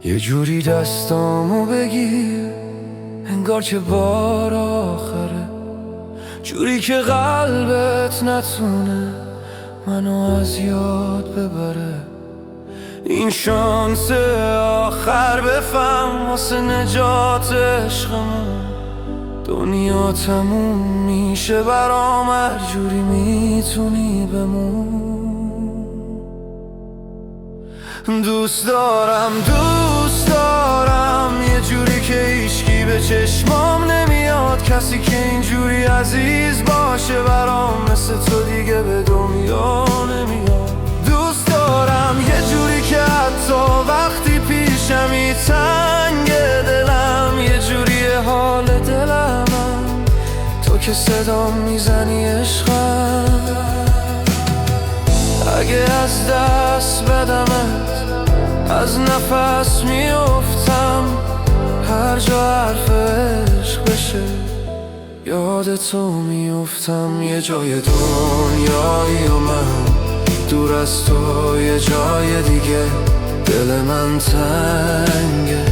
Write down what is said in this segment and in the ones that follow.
یه جوری دستامو بگیر انگار که بار آخره، جوری که قلبت نتونه منو از یاد ببره. این شانس آخر بفهم واسه نجات عشقمون، دنیا تموم میشه برام هر جوری میتونی بمون. دوست دارم یه جوری که هیچکی به چشمام نمیاد، کسی که اینجوری عزیز باشه برام مثل تو دیگه به دنیا نمیاد. دوست دارم یه جوری که حتی وقتی پیشمی تنگ دلم، یه جوری حال دلم تو که صدام میزنی عشقم. اگه از دست بدمت از نفس میافتم، هر جا حرف عشق بشه یاد تو میافتم. یه جای دنیایی و من دور از تو یه جای دیگه، دل من تنگه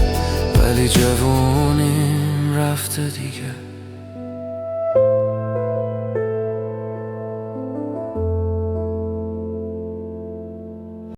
ولی جوونیم رفته دیگه.